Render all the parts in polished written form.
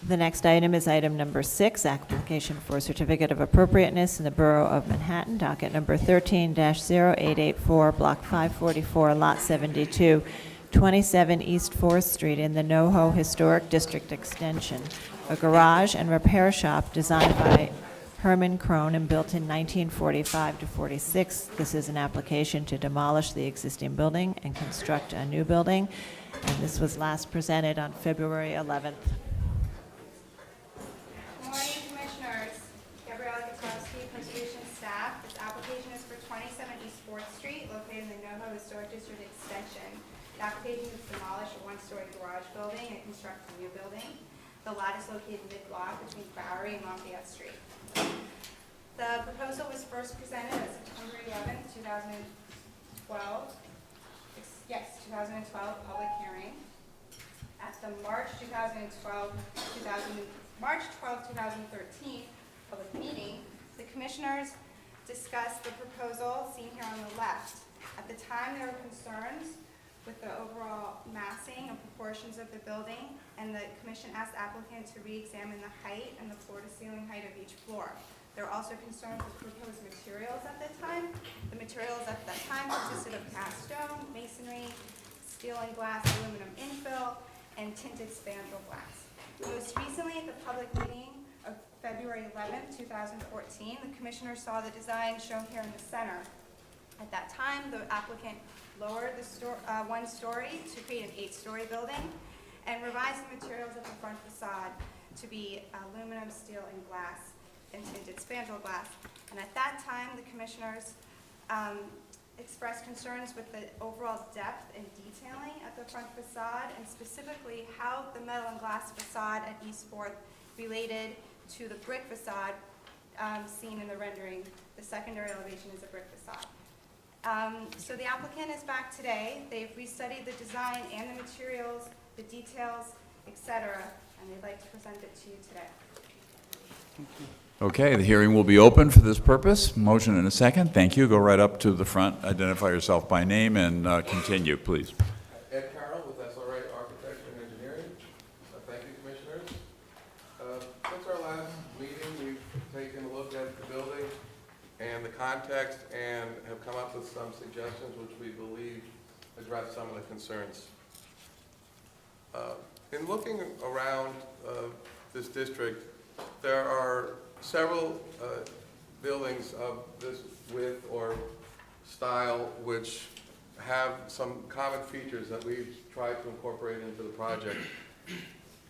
The next item is item number 6, application for certificate of appropriateness in the Borough of Manhattan, docket number 13-0884, block 544, lot 72, 27 East 4th Street in the NoHo Historic District Extension, a garage and repair shop designed by Herman Krohn and built in 1945 to 46. This is an application to demolish the existing building and construct a new building, and this was last presented on February 11th. Good morning, Commissioners. Gabriella Gutowski, Conservation Staff. This application is for 27 East 4th Street, located in the NoHo Historic District Extension. The application is to demolish a one-story garage building and construct a new building. The lot is located mid-block between Bowery and Lafayette Street. The proposal was first presented at September 11th, 2012. Yes, 2012 public hearing. At the March 12, 2013 public meeting, the Commissioners discussed the proposal seen here on the left. At the time, there were concerns with the overall massing and proportions of the building, and the Commission asked the applicant to re-examine the height and the floor-to-ceiling height of each floor. There were also concerns with proposed materials at that time. The materials at that time consisted of cast stone, masonry, steel and glass, aluminum infill, and tinted spandrel glass. Most recently, at the public meeting of February 11, 2014, the Commissioners saw the design shown here in the center. At that time, the applicant lowered the one story to create an 8-story building and revised the materials of the front facade to be aluminum, steel, and glass, and tinted spandrel glass. And at that time, the Commissioners expressed concerns with the overall depth and detailing at the front facade, and specifically how the metal and glass facade at East 4th related to the brick facade seen in the rendering. The secondary elevation is a brick facade. So the applicant is back today. They've restudied the design and the materials, the details, etc., and they'd like to present it to you today. Okay, the hearing will be open for this purpose. Motion and a second. Thank you. Go right up to the front, identify yourself by name, and continue, please. Ed Carroll with SRA Architecture and Engineering. Thank you, Commissioners. Since our last meeting, we've taken a look at the building and the context and have come up with some suggestions which we believe address some of the concerns. In looking around this district, there are several buildings of this width or style which have some common features that we've tried to incorporate into the project.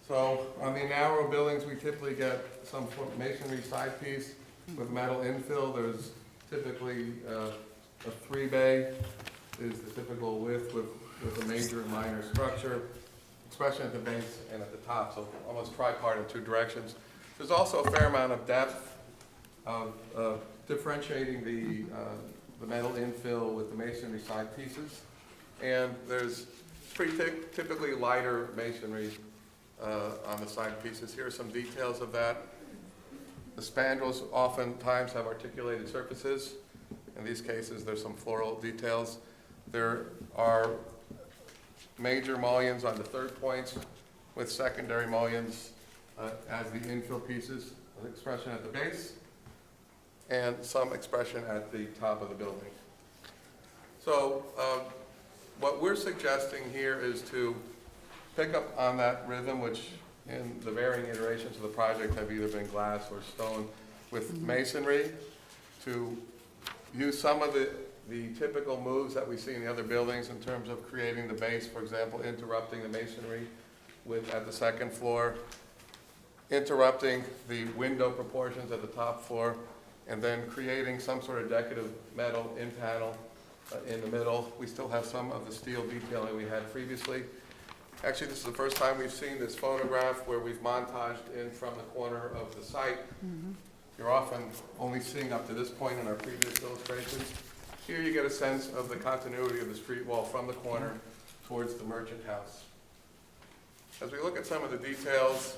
So on the narrow buildings, we typically get some sort of masonry side piece with metal infill. There's typically a 3-bay is the typical width with a major and minor structure, expression at the base and at the top, so almost tripart in 2 directions. There's also a fair amount of depth of differentiating the metal infill with the masonry side pieces. And there's pretty typically lighter masonry on the side pieces. Here are some details of that. The spandrels oftentimes have articulated surfaces. In these cases, there's some floral details. There are major mullions on the third points with secondary mullions as the infill pieces, an expression at the base, and some expression at the top of the building. So what we're suggesting here is to pick up on that rhythm, which in the varying iterations of the project have either been glass or stone with masonry, to use some of the typical moves that we see in the other buildings in terms of creating the base, for example, interrupting the masonry at the second floor, interrupting the window proportions at the top floor, and then creating some sort of decorative metal in panel in the middle. We still have some of the steel detailing we had previously. Actually, this is the first time we've seen this photograph where we've montaged in from the corner of the site. You're often only seeing up to this point in our previous illustrations. Here you get a sense of the continuity of the street wall from the corner towards the merchant house. As we look at some of the details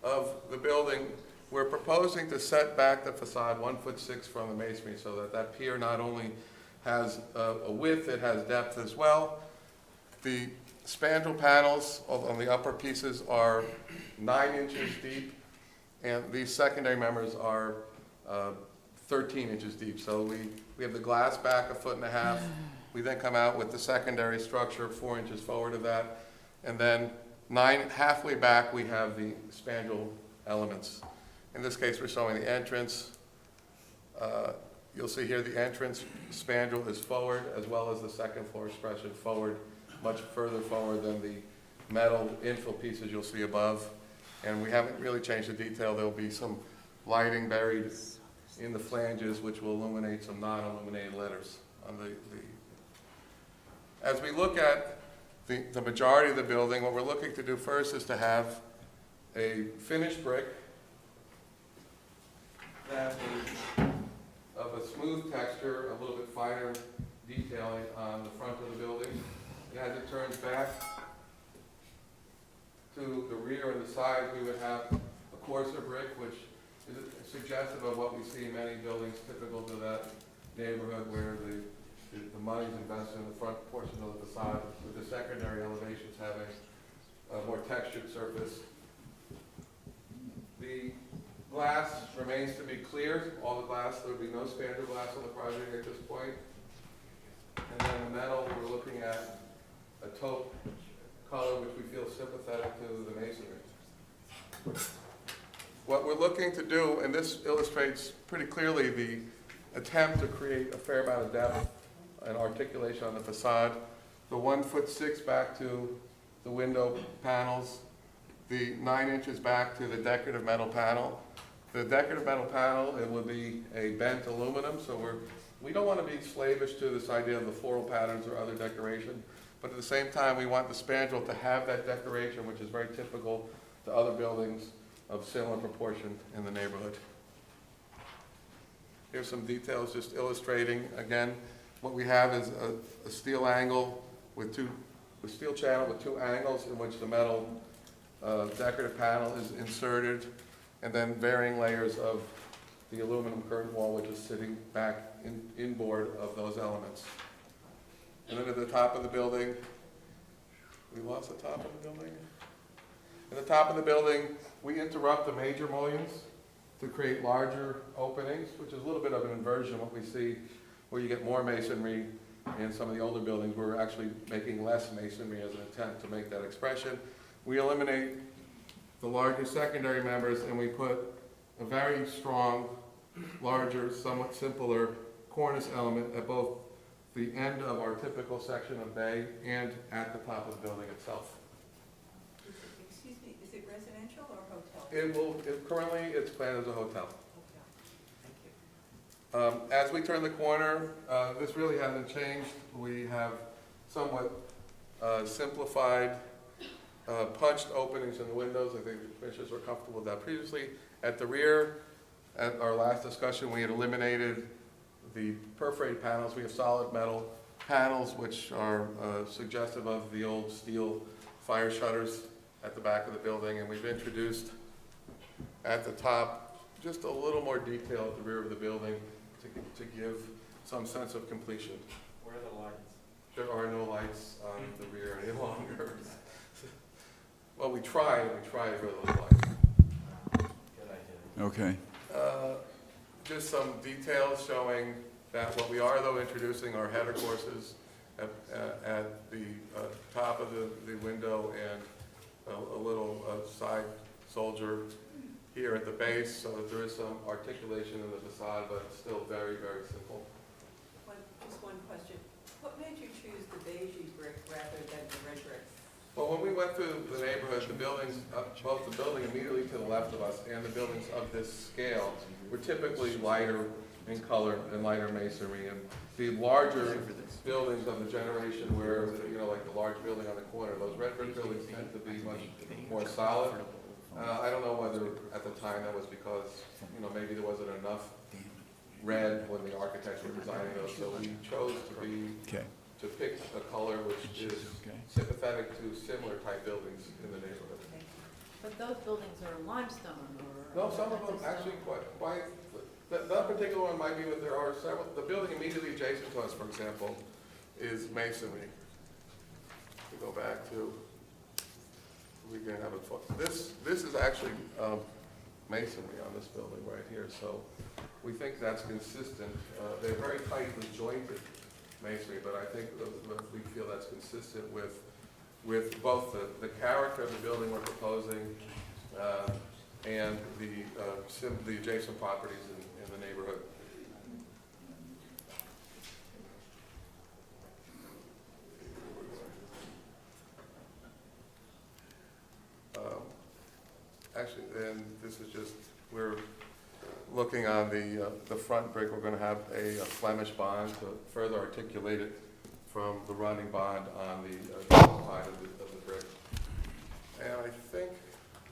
of the building, we're proposing to set back the facade 1'6" from the masonry so that that pier not only has a width, it has depth as well. The spandrel panels on the upper pieces are 9 inches deep, and these secondary members are 13 inches deep. So we have the glass back 1.5 feet. We then come out with the secondary structure 4 inches forward of that. And then halfway back, we have the spandrel elements. In this case, we're showing the entrance. You'll see here the entrance spandrel is forward, as well as the second floor expression forward, much further forward than the metal infill pieces you'll see above. And we haven't really changed the detail. There'll be some lighting buried in the flanges, which will illuminate some non-illuminated letters on the. As we look at the majority of the building, what we're looking to do first is to have a finished brick that is of a smooth texture, a little bit finer detailing on the front of the building. And as it turns back to the rear and the side, we would have a coarser brick, which is suggestive of what we see in many buildings typical to that neighborhood where the money's invested in the front portion of the facade, with the secondary elevations having a more textured surface. The glass remains to be clear, all the glass. There will be no spandrel glass on the project at this point. And then the metal, we're looking at a taupe color, which we feel sympathetic to the masonry. What we're looking to do, and this illustrates pretty clearly the attempt to create a fair amount of depth and articulation on the facade. The 1'6" back to the window panels, the 9 inches back to the decorative metal panel. The decorative metal panel, it will be a bent aluminum, so we don't want to be slavish to this idea of the floral patterns or other decoration, but at the same time, we want the spandrel to have that decoration, which is very typical to other buildings of similar proportion in the neighborhood. Here's some details just illustrating, again, what we have is a steel angle with a steel channel with 2 angles in which the metal decorative panel is inserted, and then varying layers of the aluminum curtain wall, which is sitting back inboard of those elements. And then at the top of the building, we lost the top of the building? At the top of the building, we interrupt the major mullions to create larger openings, which is a little bit of an inversion of what we see where you get more masonry in some of the older buildings. We're actually making less masonry as an attempt to make that expression. We eliminate the larger secondary members and we put a very strong, larger, somewhat simpler cornice element at both the end of our typical section of bay and at the top of the building itself. Excuse me, is it residential or hotel? Currently, it's planned as a hotel. Thank you. As we turn the corner, this really hasn't changed. We have somewhat simplified punched openings in the windows. I think the commissioners were comfortable with that previously. At the rear, at our last discussion, we had eliminated the perforated panels. We have solid metal panels, which are suggestive of the old steel fire shutters at the back of the building. And we've introduced at the top just a little more detail at the rear of the building to give some sense of completion. Where are the lights? There are no lights on the rear any longer. Well, we try for those lights. Good idea. Okay. Just some details showing that what we are, though, introducing are header courses at the top of the window and a little side soldier here at the base, so that there is some articulation in the facade, but it's still very, very simple. Just one question. What made you choose the beige brick rather than the red brick? Well, when we went through the neighborhood, the buildings, both the building immediately to the left of us and the buildings of this scale were typically lighter in color and lighter masonry. And the larger buildings of the generation where, like the large building on the corner, those red brick buildings tend to be much more solid. I don't know whether at the time that was because, maybe there wasn't enough red when the architects were designing those. So we chose to pick a color which is sympathetic to similar type buildings in the neighborhood. But those buildings are limestone or? No, some of them actually quite, that particular one might be, but there are several. The building immediately adjacent to us, for example, is masonry. we go back to, we can have it, this is actually masonry on this building right here, so we think that's consistent. They're very tightly jointed masonry, but I think we feel that's consistent with both the character of the building we're proposing and the adjacent properties in the neighborhood. Actually, then this is just, we're looking on the front brick, we're gonna have a Flemish bond to further articulate it from the running bond on the side of the brick. And I think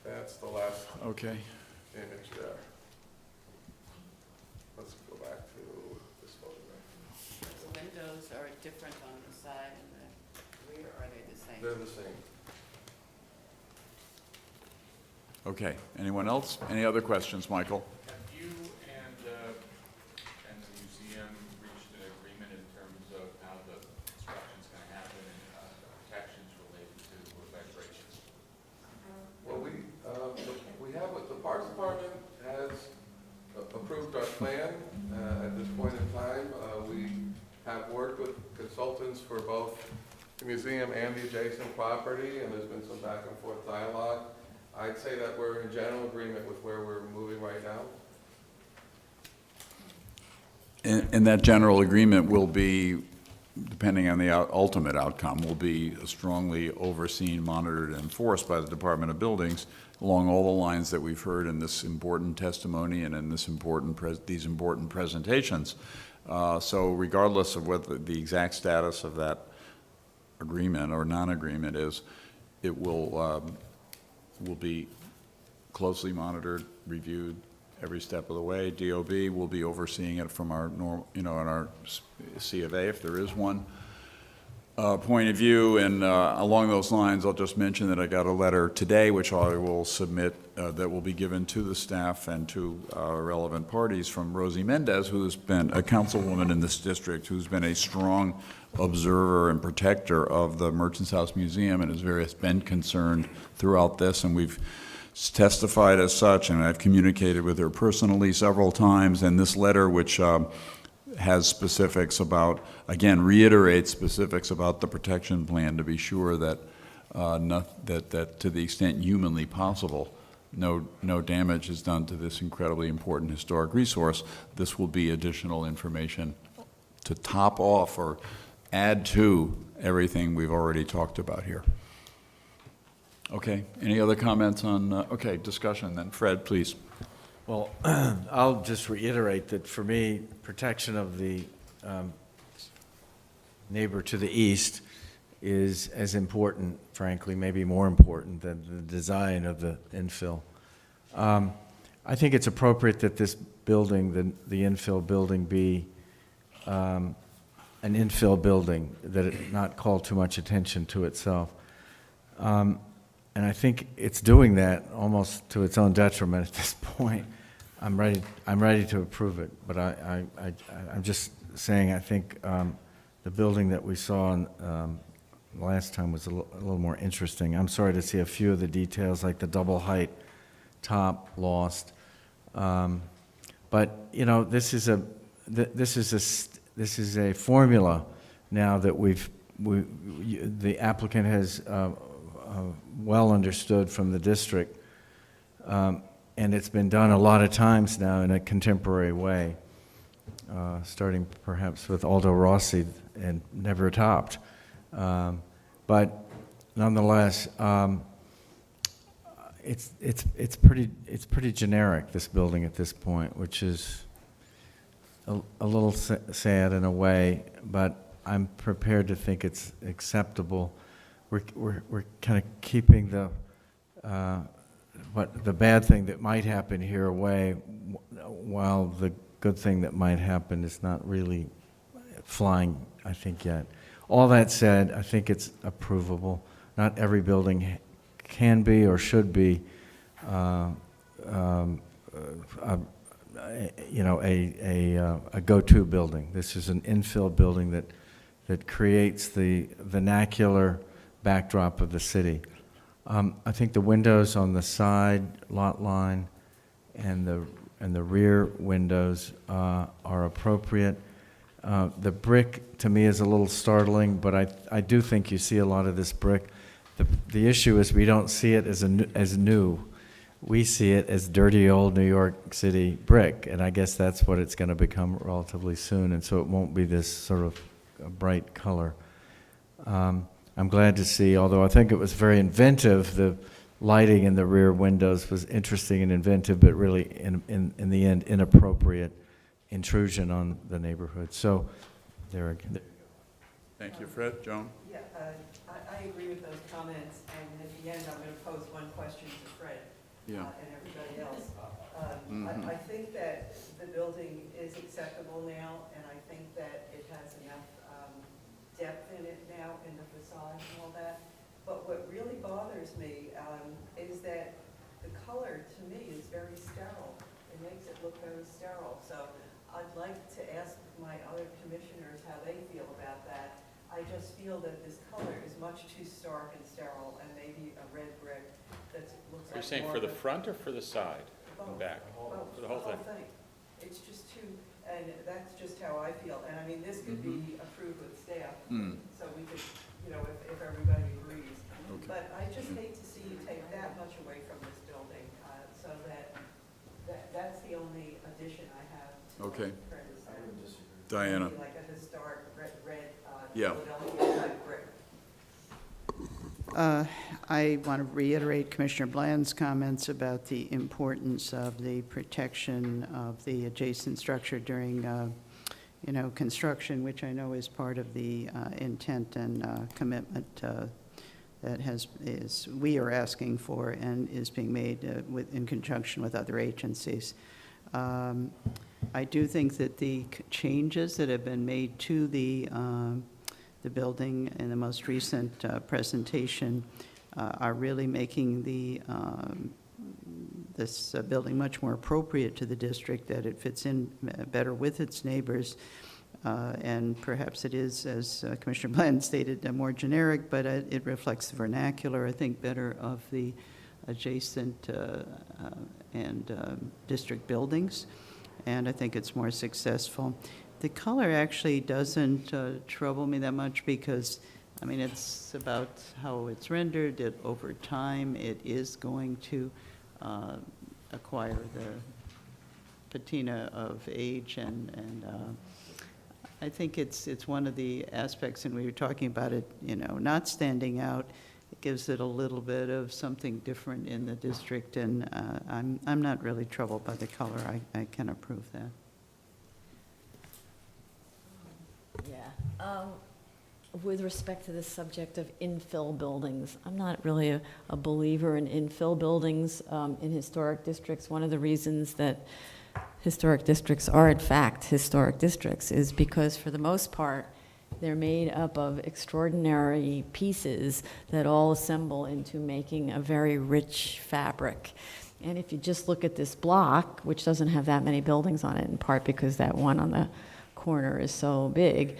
that's the last Okay. image there. Let's go back to this photograph. The windows are different on the side and the rear, or are they the same? They're the same. Okay, anyone else? Any other questions, Michael? Have you and the museum reached an agreement in terms of how the construction's gonna happen and protections related to vibration? Well, we have, the Parks Department has approved our plan at this point in time. We have worked with consultants for both the museum and the adjacent property, and there's been some back and forth dialogue. I'd say that we're in general agreement with where we're moving right now. And that general agreement will be, depending on the ultimate outcome, will be strongly overseen, monitored, and enforced by the Department of Buildings along all the lines that we've heard in this important testimony and in this these important presentations. So regardless of what the exact status of that agreement or non-agreement is, it will be closely monitored, reviewed every step of the way. DOB will be overseeing it from our normal, in our C of A, if there is one, point of view. And along those lines, I'll just mention that I got a letter today, which I will submit, that will be given to the staff and to relevant parties from Rosie Mendez, who's been a councilwoman in this district, who's been a strong observer and protector of the Merchants House Museum and has been concerned throughout this, and we've testified as such, and I've communicated with her personally several times. And this letter, which has specifics about, again, reiterates specifics about the protection plan to be sure that that to the extent humanly possible, no damage is done to this incredibly important historic resource. This will be additional information to top off or add to everything we've already talked about here. Okay, any other comments on, okay, discussion then. Fred, please. Well, I'll just reiterate that for me, protection of the neighbor to the east is as important, frankly, maybe more important than the design of the infill. I think it's appropriate that this building, the infill building, be an infill building, that it not call too much attention to itself. And I think it's doing that almost to its own detriment at this point. I'm ready to approve it, but I'm just saying I think the building that we saw last time was a little more interesting. I'm sorry to see a few of the details, like the double height top lost. But this is a formula now that the applicant has well understood from the district, and it's been done a lot of times now in a contemporary way, starting perhaps with Aldo Rossi and never topped. But nonetheless, it's pretty generic, this building at this point, which is a little sad in a way, but I'm prepared to think it's acceptable. We're kind of keeping the bad thing that might happen here away, while the good thing that might happen is not really flying, I think, yet. All that said, I think it's approvable. Not every building can be or should be, a go-to building. This is an infill building that creates the vernacular backdrop of the city. I think the windows on the side lot line and the rear windows are appropriate. The brick, to me, is a little startling, but I do think you see a lot of this brick. The issue is we don't see it as new. We see it as dirty old New York City brick, and I guess that's what it's going to become relatively soon, and so it won't be this sort of bright color. I'm glad to see, although I think it was very inventive, the lighting in the rear windows was interesting and inventive, but really, in the end, inappropriate intrusion on the neighborhood. So, there again. Thank you, Fred. Joan? Yeah, I agree with those comments, and at the end, I'm going to pose one question to Fred Yeah. and everybody else. Mhm. I think that the building is acceptable now, and I think that it has enough depth in it now, in the facade and all that. But what really bothers me is that the color, to me, is very sterile. It makes it look very sterile. So I'd like to ask my other commissioners how they feel about that. I just feel that this color is much too stark and sterile, and maybe a red brick that looks like Are you saying more for the of a- front or for the side both. and back? Both, For the whole thing? It's just too, and that's just how I feel. And I mean, this could be approved with staff, Mm. so we could, if everybody agrees. Okay. But I just hate to see you take that much away from this building, so that's the only addition I have to what Okay. Fred is saying. Diana? Maybe like a historic red, Yeah. Philadelphia type brick. I want to reiterate Commissioner Bland's comments about the importance of the protection of the adjacent structure during, construction, which I know is part of the intent and commitment that we are asking for and is being made in conjunction with other agencies. I do think that the changes that have been made to the building in the most recent presentation are really making this building much more appropriate to the district, that it fits in better with its neighbors. And perhaps it is, as Commissioner Bland stated, more generic, but it reflects the vernacular, I think, better of the adjacent and district buildings. And I think it's more successful. The color actually doesn't trouble me that much because, I mean, it's about how it's rendered. Over time, it is going to acquire the patina of age, and I think it's one of the aspects, and we were talking about it, not standing out. It gives it a little bit of something different in the district, and I'm not really troubled by the color. I can approve that. Yeah. With respect to the subject of infill buildings, I'm not really a believer in infill buildings in historic districts. One of the reasons that historic districts are, in fact, historic districts is because, for the most part, they're made up of extraordinary pieces that all assemble into making a very rich fabric. And if you just look at this block, which doesn't have that many buildings on it, in part because that one on the corner is so big,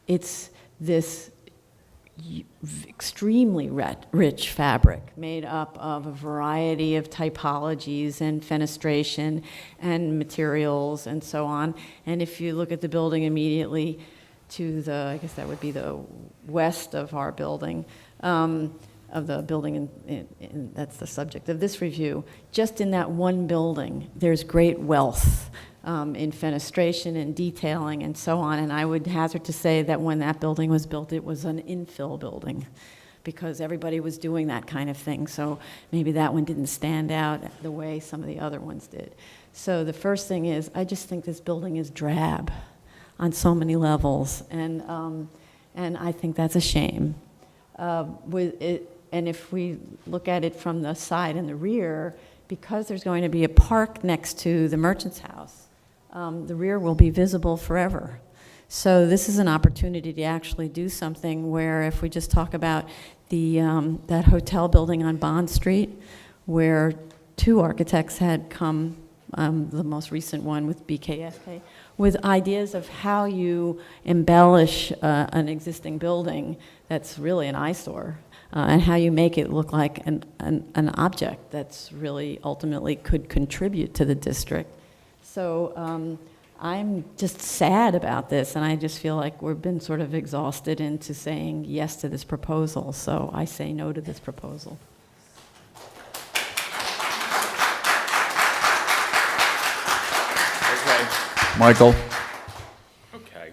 it's this extremely rich fabric made up of a variety of typologies and fenestration and materials and so on. And if you look at the building immediately to the, I guess that would be the west of our building, of the building, that's the subject of this review, just in that one building, there's great wealth in fenestration and detailing and so on. And I would hazard to say that when that building was built, it was an infill building because everybody was doing that kind of thing. So maybe that one didn't stand out the way some of the other ones did. So the first thing is, I just think this building is drab on so many levels. And I think that's a shame. And if we look at it from the side and the rear, because there's going to be a park next to the merchant's house, the rear will be visible forever. So this is an opportunity to actually do something where, if we just talk about that hotel building on Bond Street, where two architects had come, the most recent one with BKSK, with ideas of how you embellish an existing building that's really an eyesore, and how you make it look like an object that's really ultimately could contribute to the district. So I'm just sad about this, and I just feel like we've been sort of exhausted into saying yes to this proposal, so I say no to this proposal. Okay. Michael? Okay.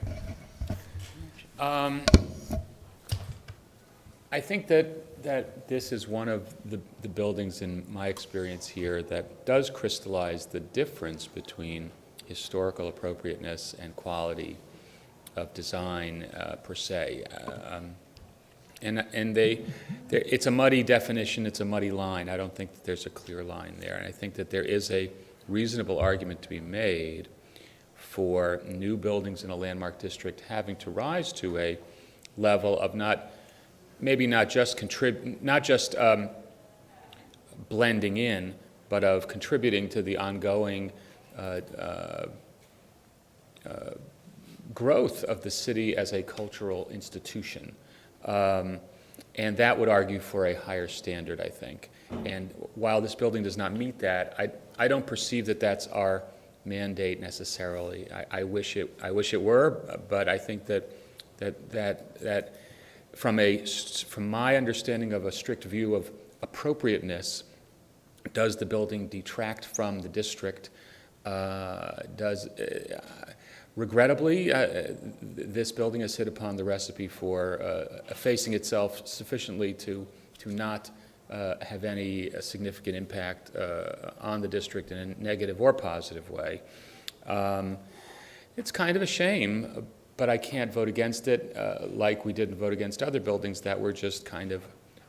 I think that this is one of the buildings in my experience here that does crystallize the difference between historical appropriateness and quality of design per se. It's a muddy definition, it's a muddy line. I don't think that there's a clear line there. And I think that there is a reasonable argument to be made for new buildings in a landmark district having to rise to a level of maybe not just blending in, but of contributing to the ongoing growth of the city as a cultural institution. And that would argue for a higher standard, I think. And while this building does not meet that, I don't perceive that that's our mandate necessarily. I wish it were, but I think that from my understanding of a strict view of appropriateness, does the building detract from the district? Regrettably, this building has hit upon the recipe for effacing itself sufficiently to not have any significant impact on the district in a negative or positive way. It's kind of a shame, but I can't vote against it like we didn't vote against other buildings that were just kind of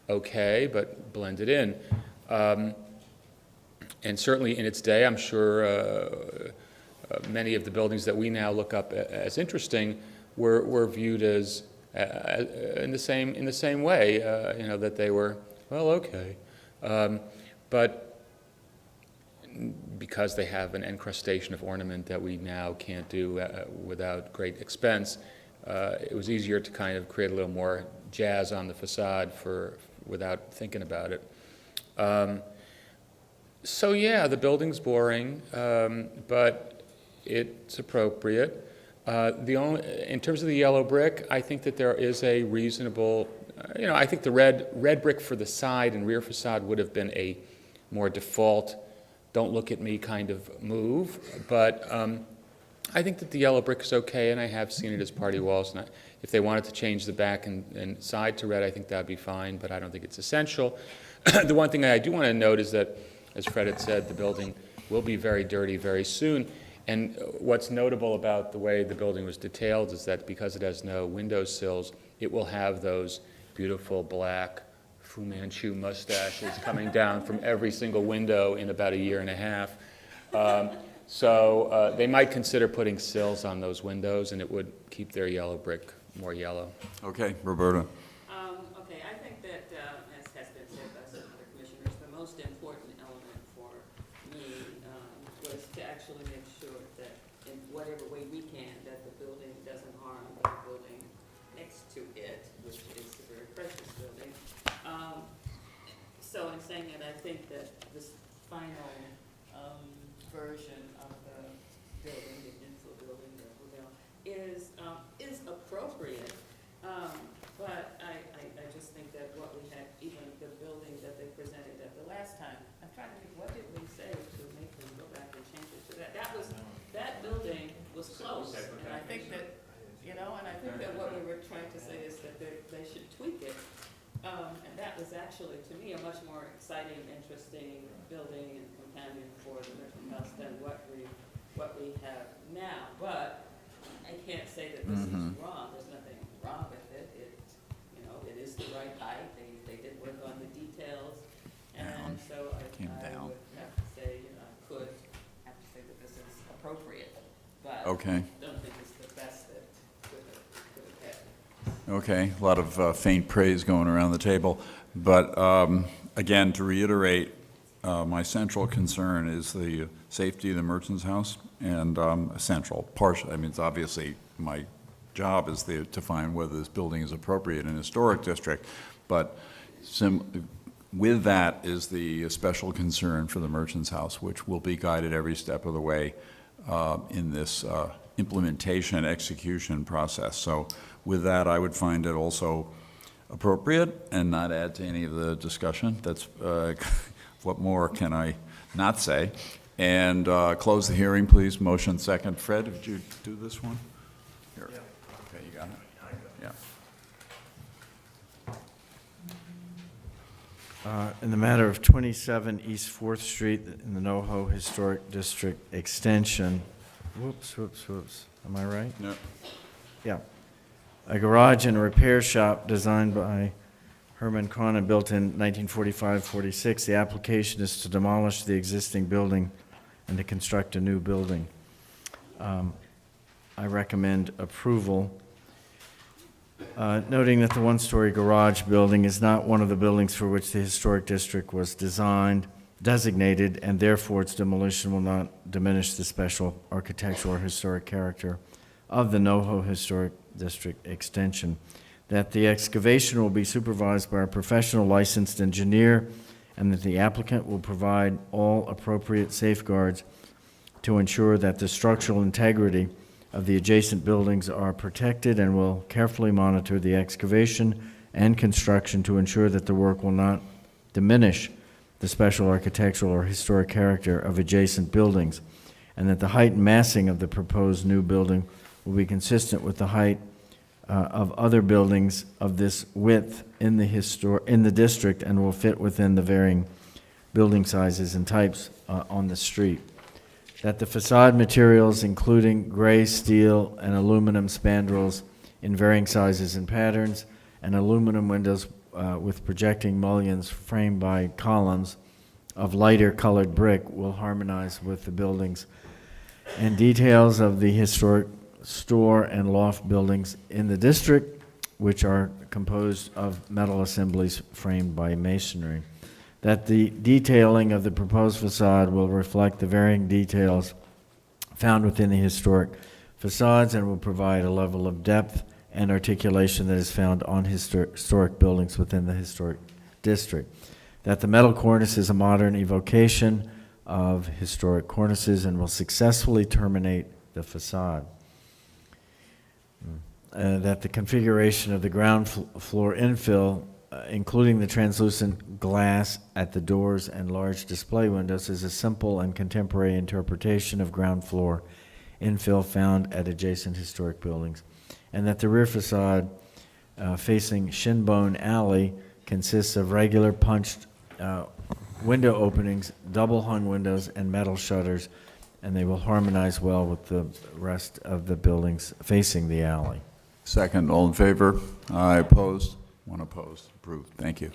okay, but blended in. And certainly in its day, I'm sure many of the buildings that we now look up as interesting were viewed as in the same way, that they were, well, okay. But because they have an encrustation of ornament that we now can't do without great expense, it was easier to kind of create a little more jazz on the facade without thinking about it. So yeah, the building's boring, but it's appropriate. In terms of the yellow brick, I think that there is a reasonable, I think the red brick for the side and rear facade would have been a more default, don't look at me kind of move. But I think that the yellow brick is okay, and I have seen it as party walls. And if they wanted to change the back and side to red, I think that would be fine, but I don't think it's essential. The one thing I do want to note is that, as Fred had said, the building will be very dirty very soon. And what's notable about the way the building was detailed is that because it has no window sills, it will have those beautiful black Fu Manchu mustaches coming down from every single window in about a year and a half. So they might consider putting sills on those windows, and it would keep their yellow brick more yellow. Okay, Roberta. Okay, I think that, as has been said by some other commissioners, the most important element for me was to actually make sure that in whatever way we can, that the building doesn't harm the building next to it, which is a very precious building. So in saying that, I think that this final version of the building, the infill building, is appropriate. But I just think that what we had, even the building that they presented at the last time, I'm trying to think, what did we say to make them go back and change it to that? That building was close, and I think that, what we were trying to say is that they should tweak it. And that was actually, to me, a much more exciting, interesting building and companion for the Merchant House than what we have now. But I can't say that this is wrong. There's nothing wrong with it. It is the right height. They did work on the details, and so I would have to say, could have to say that this is appropriate, but Okay. don't think it's the best that could have happened. Okay, a lot of faint praise going around the table. But again, to reiterate, my central concern is the safety of the Merchants House, and central, partial, I mean, it's obviously my job is to find whether this building is appropriate in a historic district, but with that is the special concern for the Merchants House, which will be guided every step of the way in this implementation, execution process. So with that, I would find it also appropriate and not add to any of the discussion. That's, what more can I not say? And close the hearing, please. Motion second. Fred, did you do this one? Here. Okay, you got it? Yeah. In the matter of 27 East 4th Street in the NoHo Historic District Extension, whoops, am I right? No. Yeah. A garage and repair shop designed by Herman Kahn and built in 1945-46. The application is to demolish the existing building and to construct a new building. I recommend approval, noting that the one-story garage building is not one of the buildings for which the historic district was designated, and therefore its demolition will not diminish the special architectural or historic character of the NoHo Historic District Extension. That the excavation will be supervised by a professional licensed engineer, and that the applicant will provide all appropriate safeguards to ensure that the structural integrity of the adjacent buildings are protected, and will carefully monitor the excavation and construction to ensure that the work will not diminish the special architectural or historic character of adjacent buildings, and that the height and massing of the proposed new building will be consistent with the height of other buildings of this width in the district, and will fit within the varying building sizes and types on the street. That the facade materials, including gray, steel, and aluminum spandrels in varying sizes and patterns, and aluminum windows with projecting mullions framed by columns of lighter colored brick, will harmonize with the buildings and details of the historic store and loft buildings in the district, which are composed of metal assemblies framed by masonry. That the detailing of the proposed facade will reflect the varying details found within the historic facades, and will provide a level of depth and articulation that is found on historic buildings within the historic district. That the metal cornice is a modern evocation of historic cornices and will successfully terminate the facade. That the configuration of the ground floor infill, including the translucent glass at the doors and large display windows, is a simple and contemporary interpretation of ground floor infill found at adjacent historic buildings. And that the rear facade facing Shinbone Alley consists of regular punched window openings, double hung windows, and metal shutters, and they will harmonize well with the rest of the buildings facing the alley. Second, all in favor? Aye, opposed? One opposed. Approved. Thank you.